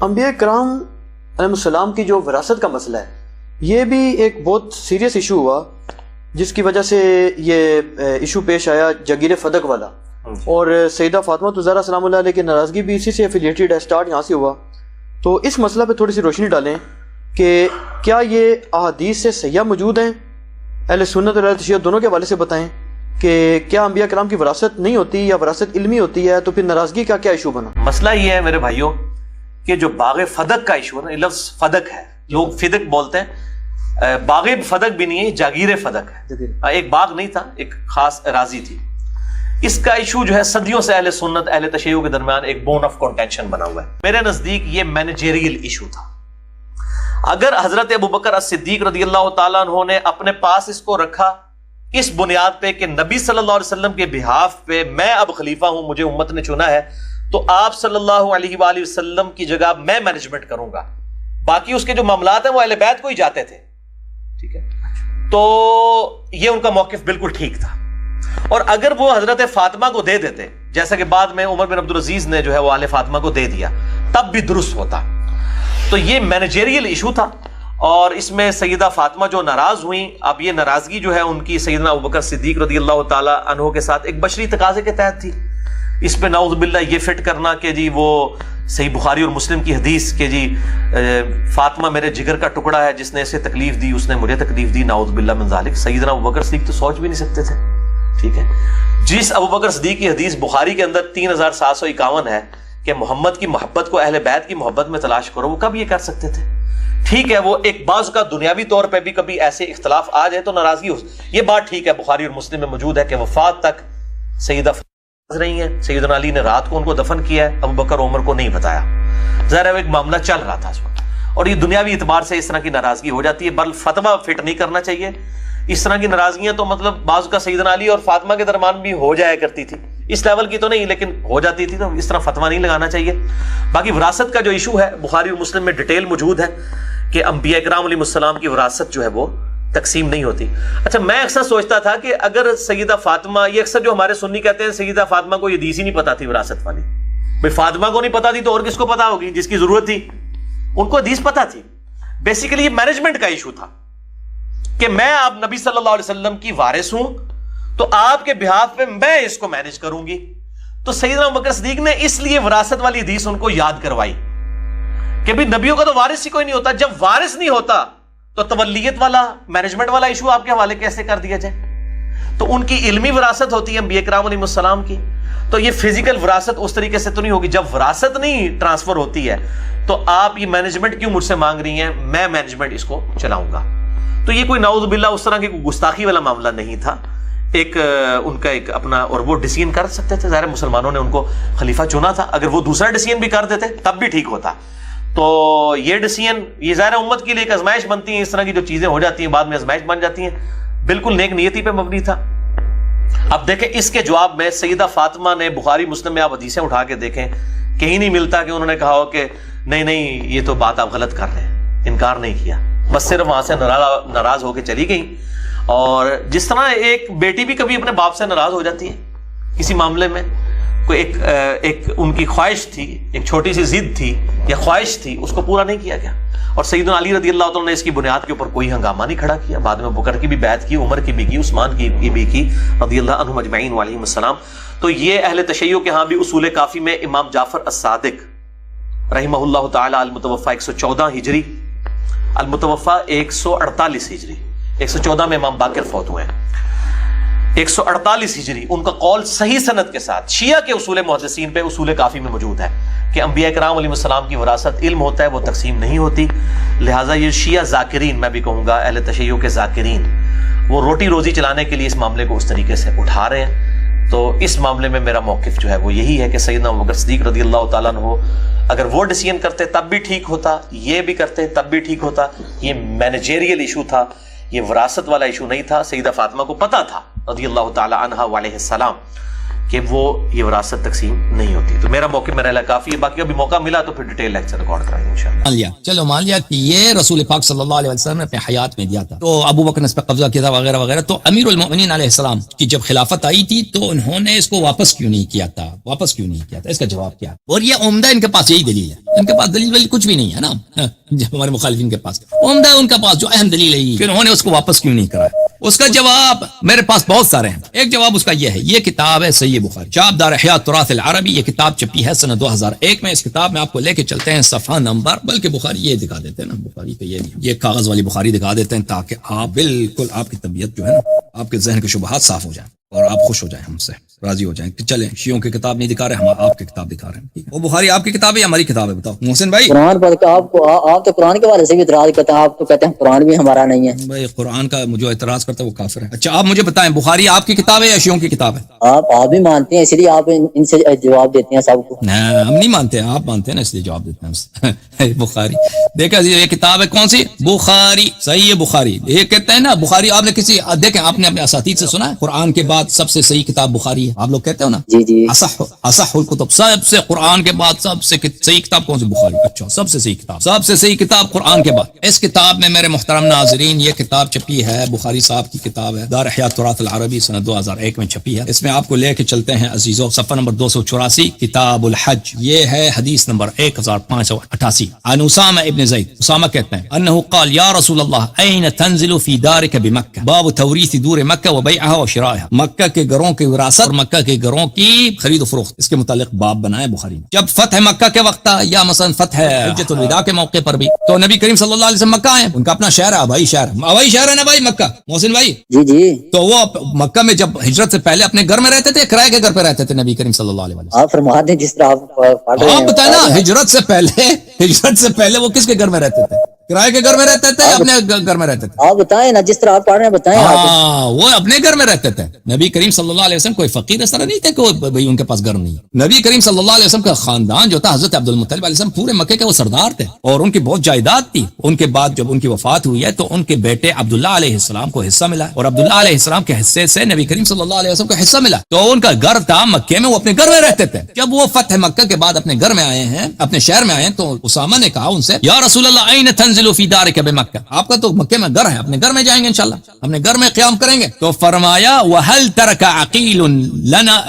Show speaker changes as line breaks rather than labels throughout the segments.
انبیاء کرام علیہ السلام کی جو وراثت کا مسئلہ ہے یہ بھی ایک بہت سیریس ایشو ہوا، جس کی وجہ سے یہ ایشو پیش آیا جاگیر فدق والا، اور سیدہ فاطمہ الزہرا سلام اللہ علیہ کی ناراضگی بھی اسی سے ایفیلیٹڈ ہے، اسٹارٹ یہاں سے ہوا۔ تو اس مسئلہ پہ تھوڑی سی روشنی ڈالیں کہ کیا یہ احادیث سے صحیح موجود ہیں، اہل سنت اور اہل تشیع دونوں کے حوالے سے بتائیں کہ کیا انبیاء کرام کی وراثت نہیں ہوتی یا وراثت علمی ہوتی ہے، تو پھر ناراضگی کا کیا ایشو بنا؟
مسئلہ یہ ہے میرے بھائیوں کہ جو باغ فدق کا ایشو ہے نا، لفظ فدق ہے، لوگ فدق بولتے ہیں، باغ فدق بھی نہیں ہے، جاگیر فدق ہے، ایک باغ نہیں تھا، ایک خاص اراضی تھی۔ اس کا ایشو جو ہے صدیوں سے اہل سنت اہل تشیع کے درمیان ایک بون آف کنٹینشن بنا ہوا ہے۔ میرے نزدیک یہ مینیجریل ایشو تھا۔ اگر حضرت ابوبکر الصدیق رضی اللہ تعالیٰ عنہ نے اپنے پاس اس کو رکھا اس بنیاد پہ کہ نبی صلی اللہ علیہ وسلم کے بہاف پہ میں اب خلیفہ ہوں، مجھے امت نے چنا ہے، تو آپ صلی اللہ علیہ وآلہ وسلم کی جگہ میں مینجمنٹ کروں گا، باقی اس کے جو معاملات ہیں وہ اہل بیت کو ہی جاتے تھے، ٹھیک ہے، تو یہ ان کا موقف بالکل ٹھیک تھا۔ اور اگر وہ حضرت فاطمہ کو دے دیتے، جیسا کہ بعد میں عمر بن عبدالعزیز نے جو ہے وہ آل فاطمہ کو دے دیا، تب بھی درست ہوتا۔ تو یہ مینیجریل ایشو تھا، اور اس میں سیدہ فاطمہ جو ناراض ہوئیں، اب یہ ناراضگی جو ہے ان کی سیدنا ابوبکر صدیق رضی اللہ تعالی عنہ کے ساتھ ایک بشری تقاضے کے تحت تھی۔ اس پہ نعوذ باللہ یہ فٹ کرنا کہ جی وہ صحیح بخاری اور مسلم کی حدیث کہ جی فاطمہ میرے جگر کا ٹکڑا ہے، جس نے اسے تکلیف دی اس نے مجھے تکلیف دی، نعوذ باللہ من ذالک۔ سیدنا ابوبکر صدیق تو سوچ بھی نہیں سکتے تھے، ٹھیک ہے۔ جس ابوبکر صدیق کی حدیث بخاری کے اندر 3751 ہے کہ محمد کی محبت کو اہل بیت کی محبت میں تلاش کرو، وہ کب یہ کر سکتے تھے؟ ٹھیک ہے، وہ ایک بعض کا دنیاوی طور پہ بھی کبھی ایسے اختلاف آ جائے تو ناراضگی ہو، یہ بات ٹھیک ہے، بخاری اور مسلم میں موجود ہے کہ وفات تک سیدہ رہی ہیں، سیدنا علی نے رات کو ان کو دفن کیا ہے، ابوبکر عمر کو نہیں بتایا، ظاہر ہے ایک معاملہ چل رہا تھا اس وقت، اور یہ دنیاوی اعتبار سے اس طرح کی ناراضگی ہو جاتی ہے، بل فتویٰ فٹ نہیں کرنا چاہیے۔ اس طرح کی ناراضگیاں تو مطلب بعض کا سیدنا علی اور فاطمہ کے درمیان بھی ہو جایا کرتی تھی، اس لیول کی تو نہیں لیکن ہو جاتی تھی، تو اس طرح فتویٰ نہیں لگانا چاہیے۔ باقی وراثت کا جو ایشو ہے بخاری اور مسلم میں ڈیٹیل موجود ہے کہ انبیاء کرام علیہ السلام کی وراثت جو ہے وہ تقسیم نہیں ہوتی۔ اچھا، میں اکثر سوچتا تھا کہ اگر سیدہ فاطمہ، یہ اکثر جو ہمارے سنی کہتے ہیں سیدہ فاطمہ کو یہ حدیث ہی نہیں پتا تھی وراثت والی، بھائی فاطمہ کو نہیں پتا تھی تو اور کس کو پتا ہوگی جس کی ضرورت تھی؟ ان کو حدیث پتا تھی۔ بیسیکلی یہ مینجمنٹ کا ایشو تھا کہ میں اب نبی صلی اللہ علیہ وسلم کی وارث ہوں، تو آپ کے بہاف پہ میں اس کو مینج کروں گی۔ تو سیدنا ابوبکر صدیق نے اس لیے وراثت والی حدیث ان کو یاد کروائی کہ بھی نبیوں کا تو وارث ہی کوئی نہیں ہوتا، جب وارث نہیں ہوتا تو تولیت والا مینجمنٹ والا ایشو آپ کے حوالے کیسے کر دیا جائے؟ تو ان کی علمی وراثت ہوتی ہے انبیاء کرام علیہ السلام کی، تو یہ فزیکل وراثت اس طریقے سے تو نہیں ہوگی۔ جب وراثت نہیں ٹرانسفر ہوتی ہے تو آپ یہ مینجمنٹ کیوں مجھ سے مانگ رہی ہیں؟ میں مینجمنٹ اس کو چلاؤں گا۔ تو یہ کوئی نعوذ باللہ اس طرح کی کوئی گستاخی والا معاملہ نہیں تھا، ایک ان کا ایک اپنا، اور وہ ڈیسیژن کر سکتے تھے، ظاہر مسلمانوں نے ان کو خلیفہ چنا تھا، اگر وہ دوسرا ڈیسیژن بھی کر دیتے تب بھی ٹھیک ہوتا۔ تو یہ ڈیسیژن، یہ ظاہر امت کے لیے ایک آزمائش بنتی ہیں، اس طرح کی جو چیزیں ہو جاتی ہیں بعد میں آزمائش بن جاتی ہیں، بالکل نیک نیتی پہ مبنی تھا۔ اب دیکھیں اس کے جواب میں سیدہ فاطمہ نے، بخاری مسلم میں آپ حدیثیں اٹھا کے دیکھیں، کہیں نہیں ملتا کہ انہوں نے کہا ہو کہ نہیں نہیں یہ تو بات آپ غلط کر رہے ہیں، انکار نہیں کیا، بس صرف وہاں سے ناراض ہو کے چلی گئی۔ اور جس طرح ایک بیٹی بھی کبھی اپنے باپ سے ناراض ہو جاتی ہے کسی معاملے میں، کوئی ایک ان کی خواہش تھی، ایک چھوٹی سی ضد تھی یا خواہش تھی، اس کو پورا نہیں کیا گیا، اور سیدنا علی رضی اللہ تعالیٰ نے اس کی بنیاد کے اوپر کوئی ہنگامہ نہیں کھڑا کیا، بعد میں بکر کی بھی بیعت کی، عمر کی بھی کی، عثمان کی بھی کی رضی اللہ عنہم اجمعین وعلیہم السلام۔ تو یہ اہل تشیع کے ہاں بھی اصول کافی میں امام جعفر الصادق رحمہ اللہ تعالی المتوفی 114 ہجری، المتوفی 148 ہجری، 114 میں امام باقر فوت ہوئے ہیں، 148 ہجری، ان کا قول صحیح سند کے ساتھ شیعہ کے اصول محدثین پہ اصول کافی میں موجود ہے کہ انبیاء کرام علیہ السلام کی وراثت علم ہوتا ہے، وہ تقسیم نہیں ہوتی۔ لہٰذا یہ شیعہ ذاکرین، میں بھی کہوں گا اہل تشیع کے ذاکرین، وہ روٹی روزی چلانے کے لیے اس معاملے کو اس طریقے سے اٹھا رہے ہیں۔ تو اس معاملے میں میرا موقف جو ہے وہ یہی ہے کہ سیدنا ابوبکر صدیق رضی اللہ تعالیٰ عنہ اگر وہ ڈیسیژن کرتے تب بھی ٹھیک ہوتا، یہ بھی کرتے تب بھی ٹھیک ہوتا۔ یہ مینیجریل ایشو تھا، یہ وراثت والا ایشو نہیں تھا۔ سیدہ فاطمہ کو پتا تھا رضی اللہ تعالی عنہا وعلیہ السلام کہ وہ یہ وراثت تقسیم نہیں ہوتی. تو میرا موقع میرا لئے کافی ہے، باقی ابھی موقع ملا تو پھر ڈیٹیل لیکچر ریکارڈ کرائیں گے انشاءاللہ.
چلو مان لیا کہ یہ رسول پاک صلی اللہ علیہ وسلم نے اپنے حیات میں دیا تھا، تو ابو بکر نے اس پہ قبضہ کیا تھا وغیرہ وغیرہ. تو امیر المؤمنین علیہ السلام کی جب خلافت آئی تھی تو انہوں نے اس کو واپس کیوں نہیں کیا تھا؟ اس کا جواب کیا؟ اور یہ عمدہ ان کے پاس یہی دلیل ہے. ان کے پاس دلیل کچھ بھی نہیں ہے نا ہمارے مخالفین کے پاس. عمدہ ان کے پاس جو اہم دلیل ہے کہ انہوں نے اس کو واپس کیوں نہیں کرایا. اس کا جواب میرے پاس بہت سارے ہیں. ایک جواب اس کا یہ ہے، یہ کتاب ہے صحیح بخاری، چاپ دار احیاء التراث العربی. یہ کتاب چھپی ہے سنہ 2001 میں. اس کتاب میں آپ کو لے کے چلتے ہیں صفحہ نمبر، بلکہ بخاری یہ دکھا دیتے ہیں نا، بخاری تو یہ کاغذ والی بخاری دکھا دیتے ہیں تاکہ آپ بالکل آپ کی طبیعت جو ہے نا، آپ کے ذہن کے شبہات صاف ہو جائیں اور آپ خوش ہو جائیں، ہم سے راضی ہو جائیں کہ چلیں شیعوں کی کتاب نہیں دکھا رہے، ہم آپ کی کتاب دکھا رہے ہیں. وہ بخاری آپ کی کتاب ہے یا ہماری کتاب ہے؟ بتاؤ محسن بھائی.
قرآن پر آپ تو قرآن کے بارے سے بھی اعتراض کرتے ہیں، آپ تو کہتے ہیں قرآن بھی ہمارا نہیں ہے.
بھائی قرآن کا جو اعتراض کرتا ہے وہ کافر ہے. اچھا آپ مجھے بتائیں بخاری آپ کی کتاب ہے یا شیعوں کی کتاب ہے؟
آپ بھی مانتے ہیں، اس لیے آپ ان سے جواب دیتے ہیں سب کو.
ہم نہیں مانتے ہیں، آپ مانتے ہیں نا، اس لیے جواب دیتے ہیں. بخاری دیکھا یہ کتاب ہے کون سی؟ بخاری، صحیح بخاری. یہ کہتے ہیں نا بخاری، آپ نے کسی دیکھیں آپ نے اپنے اساتید سے سنا ہے قرآن کے بعد سب سے صحیح کتاب بخاری ہے؟ آپ لوگ کہتے ہو نا
جی جی.
اصح الکتب، سب سے قرآن کے بعد سب سے صحیح کتاب کون سی؟ بخاری. اچھا سب سے صحیح کتاب قرآن کے بعد. اس کتاب میں میرے محترم ناظرین یہ کتاب چھپی ہے، بخاری صاحب کی کتاب ہے، دار احیاء التراث العربی سنہ 2001 میں چھپی ہے. اس میں آپ کو لے کے چلتے ہیں عزیزو صفحہ نمبر 284 کتاب الحج. یہ ہے حدیث نمبر 1588 عن اسامہ ابن زید. اسامہ کہتے ہیں انه قال یا رسول اللہ این تنزل فی دارک بمکہ باب توریث دور مکہ و بیعها و شرائها. مکہ کے گھروں کی وراثت اور مکہ کے گھروں کی خرید و فروخت، اس کے متعلق باب بنائے بخاری میں. جب فتح مکہ کے وقت تھا یا مثلا فتح حجۃ الوداع کے موقع پر بھی تو نبی کریم صلی اللہ علیہ وسلم مکہ آئے. ان کا اپنا شہر ہے، ابائی شہر ہے نا بھائی مکہ. محسن بھائی
جی جی.
تو وہ مکہ میں جب ہجرت سے پہلے اپنے گھر میں رہتے تھے، کرائے کے گھر پہ رہتے تھے نبی کریم صلی اللہ علیہ وسلم.
آپ فرما دیں جس طرح آپ پڑھ رہے ہیں.
آپ بتائیں نا ہجرت سے پہلے وہ کس کے گھر میں رہتے تھے؟ کرائے کے گھر میں رہتے تھے یا اپنے گھر میں رہتے تھے؟
آپ بتائیں نا جس طرح آپ پڑھ رہے ہیں بتائیں.
وہ اپنے گھر میں رہتے تھے. نبی کریم صلی اللہ علیہ وسلم کوئی فقیر اس طرح نہیں تھے کہ بھئی ان کے پاس گھر نہیں. نبی کریم صلی اللہ علیہ وسلم کا خاندان جو تھا، حضرت عبد المطلب علیہ السلام پورے مکے کے وہ سردار تھے اور ان کی بہت جائیداد تھی. ان کے بعد جب ان کی وفات ہوئی ہے تو ان کے بیٹے عبداللہ علیہ السلام کو حصہ ملا اور عبداللہ علیہ السلام کے حصے سے نبی کریم صلی اللہ علیہ وسلم کو حصہ ملا. تو ان کا گھر تھا مکے میں، وہ اپنے گھر میں رہتے تھے. جب وہ فتح مکہ کے بعد اپنے گھر میں آئے ہیں، اپنے شہر میں آئے ہیں، تو اسامہ نے کہا ان سے یا رسول اللہ این تنزل فی دارک بمکہ. آپ کا تو مکے میں گھر ہے، اپنے گھر میں جائیں گے انشاءاللہ، اپنے گھر میں قیام کریں گے. تو فرمایا وہل ترک عقیل لنا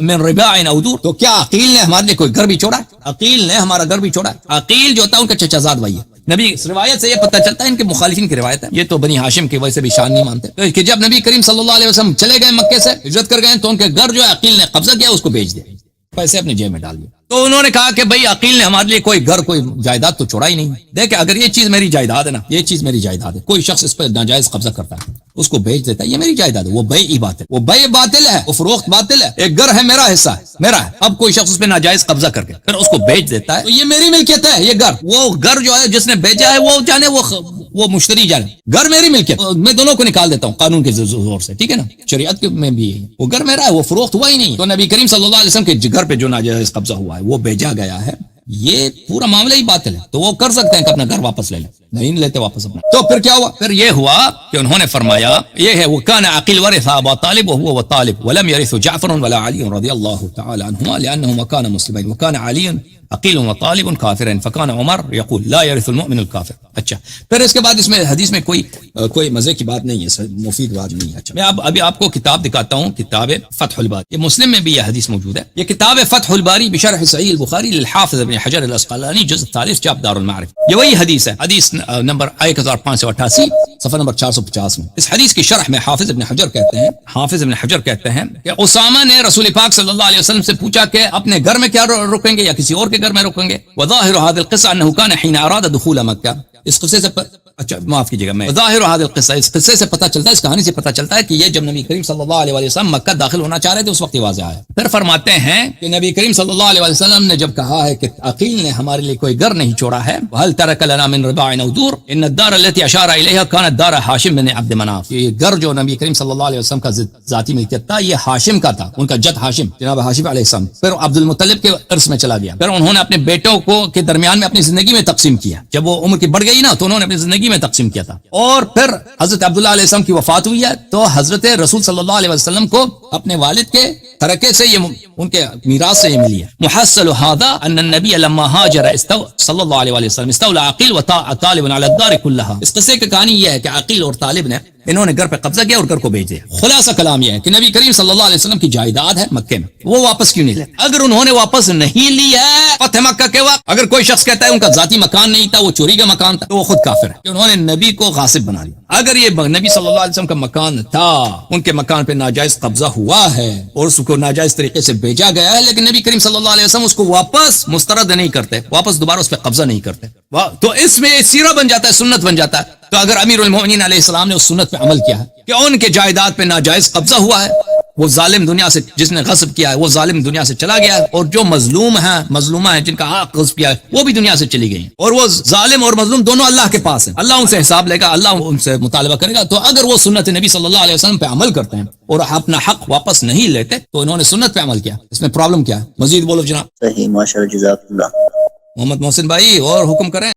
من رباع او دور. تو کیا عقیل نے ہمارے لیے کوئی گھر بھی چھوڑا ہے؟ عقیل نے ہمارا گھر بھی چھوڑا ہے. عقیل جو تھا ان کا چچا زاد بھائی ہے. نبی اس روایت سے یہ پتہ چلتا ہے، ان کے مخالفین کی روایت ہے، یہ تو بنی ہاشم کی وجہ سے بھی شان نہیں مانتے کہ جب نبی کریم صلی اللہ علیہ وسلم چلے گئے مکے سے ہجرت کر گئے تو ان کے گھر جو ہے عقیل نے قبضہ کیا، اس کو بیچ دیا، پیسے اپنے جیب میں ڈال دیا. تو انہوں نے کہا کہ بھئی عقیل نے ہمارے لیے کوئی گھر کوئی جائیداد تو چھوڑا ہی نہیں. دیکھیں اگر یہ چیز میری جائیداد ہے نا، یہ چیز میری جائیداد ہے، کوئی شخص اس پر ناجائز قبضہ کرتا ہے، اس کو بیچ دیتا ہے، یہ میری جائیداد ہے، وہ بیع ہی باطل، وہ بیع باطل ہے، وہ فروخت باطل ہے. ایک گھر ہے، میرا حصہ ہے، میرا ہے. اب کوئی شخص اس پہ ناجائز قبضہ کر کے پھر اس کو بیچ دیتا ہے تو یہ میری ملکیت ہے. یہ گھر، وہ گھر جو ہے جس نے بیچا ہے وہ جانے، وہ مشتری جانے، گھر میری ملکیت. میں دونوں کو نکال دیتا ہوں قانون کے زور سے، ٹھیک ہے نا، شریعت میں بھی ہے. وہ گھر میرا ہے، وہ فروخت ہوا ہی نہیں. تو نبی کریم صلی اللہ علیہ وسلم کے گھر پہ جو ناجائز قبضہ ہوا ہے وہ بیچا گیا ہے، یہ پورا معاملہ ہی باطل ہے. تو وہ کر سکتے ہیں کہ اپنا گھر واپس لے لیں، نہیں لیتے واپس اپنا. تو پھر کیا ہوا؟ پھر یہ ہوا کہ انہوں نے فرمایا یہ ہے وَكَانَ عَقِيلٌ وَرِثَ أَبَا طَالِبٍ وَهُوَ وَطَالِبٌ وَلَمْ يَرِثْهُ جَعْفَرٌ وَلَا عَلِيٌّ رَضِيَ اللَّهُ تَعَالَى عَنْهُمَا لِأَنَّهُمَا كَانَا مُسْلِمَيْنِ وَكَانَ عَلِيٌّ عقیل و طالب کافرین فکان عمر یقول لا يرث المؤمن الکافر. اچھا پھر اس کے بعد اس میں حدیث میں کوئی مزے کی بات نہیں ہے، مفید بات نہیں ہے. اچھا میں ابھی آپ کو کتاب دکھاتا ہوں، کتاب فتح الباری. یہ مسلم میں بھی یہ حدیث موجود ہے. یہ کتاب فتح الباری بشرح صحیح البخاری للحافظ ابن حجر الاسقلانی جزء 40 چاپ دار المعارف. یہ وہی حدیث ہے، حدیث نمبر 1588 صفحہ نمبر 450 میں. اس حدیث کی شرح میں حافظ ابن حجر کہتے ہیں کہ اسامہ نے رسول پاک صلی اللہ علیہ وسلم سے پوچھا کہ اپنے گھر میں کیا رکیں گے یا کسی اور کے گھر میں رکیں گے. وظاہر هذا القصہ انه كان حين اراد دخول مکہ. اس قصے سے اچھا معاف کیجیے گا، میں ظاہر هذا القصہ، اس قصے سے پتہ چلتا ہے، اس کہانی سے پتہ چلتا ہے کہ یہ جب نبی کریم صلی اللہ علیہ وسلم مکہ داخل ہونا چاہ رہے تھے اس وقت یہ واضح آیا. پھر فرماتے ہیں کہ نبی کریم صلی اللہ علیہ وسلم نے جب کہا ہے کہ عقیل نے ہمارے لیے کوئی گھر نہیں چھوڑا ہے، هل ترك لنا من رباع او دور ان الدار التي اشار اليها كانت دار هاشم بن عبد مناف. یہ گھر جو نبی کریم صلی اللہ علیہ وسلم کا ذاتی ملکیت تھا یہ ہاشم کا تھا، ان کا جد ہاشم جناب ہاشم علیہ السلام. پھر عبد المطلب کے عرص میں چلا گیا. پھر انہوں نے اپنے بیٹوں کو کے درمیان میں اپنی زندگی میں تقسیم کیا. جب وہ عمر کی بڑھ گئی نا تو انہوں نے اپنی زندگی زندگی میں تقسیم کیا تھا. اور پھر حضرت عبداللہ علیہ السلام کی وفات ہوئی ہے تو حضرت رسول صلی اللہ علیہ وسلم کو اپنے والد کے ترکے سے یہ ان کے میراث سے یہ ملی ہے. محصل هذا ان النبي لما هاجر صلی اللہ علیہ وسلم استولى عقیل وطالب على الدار كلها. اس قصے کی کہانی یہ ہے کہ عقیل اور طالب نے انہوں نے گھر پہ قبضہ کیا اور گھر کو بھیج دیا. خلاصہ کلام یہ ہے کہ نبی کریم صلی اللہ علیہ وسلم کی جائیداد ہے مکے میں, وہ واپس کیوں نہیں لے؟ اگر انہوں نے واپس نہیں لی ہے فتح مکہ کے وقت, اگر کوئی شخص کہتا ہے ان کا ذاتی مکان نہیں تھا, وہ چوری کا مکان تھا, تو وہ خود کافر ہے کہ انہوں نے نبی کو غاصب بنا لیا. اگر یہ نبی صلی اللہ علیہ وسلم کا مکان تھا, ان کے مکان پہ ناجائز قبضہ ہوا ہے اور اس کو ناجائز طریقے سے بھیجا گیا ہے, لیکن نبی کریم صلی اللہ علیہ وسلم اس کو واپس مسترد نہیں کرتے, واپس دوبارہ اس پہ قبضہ نہیں کرتے, تو اس میں سیرہ بن جاتا ہے, سنت بن جاتا ہے. تو اگر امیر المومنین علیہ السلام نے اس سنت پہ عمل کیا ہے کہ ان کے جائیداد پہ ناجائز قبضہ ہوا ہے, وہ ظالم دنیا سے, جس نے غصب کیا ہے وہ ظالم دنیا سے چلا گیا ہے, اور جو مظلوم ہیں مظلومہ ہیں جن کا حق غصب کیا ہے وہ بھی دنیا سے چلی گئی ہیں, اور وہ ظالم اور مظلوم دونوں اللہ کے پاس ہیں, اللہ ان سے حساب لے گا, اللہ ان سے مطالبہ کرے گا. تو اگر وہ سنت نبی صلی اللہ علیہ وسلم پہ عمل کرتے ہیں اور اپنا حق واپس نہیں لیتے تو انہوں نے سنت پہ عمل کیا, اس میں پرابلم کیا ہے؟ مزید بولو جناب.
صحیح, ماشاءاللہ, جزاک اللہ.
محمد محسن بھائی اور حکم کریں.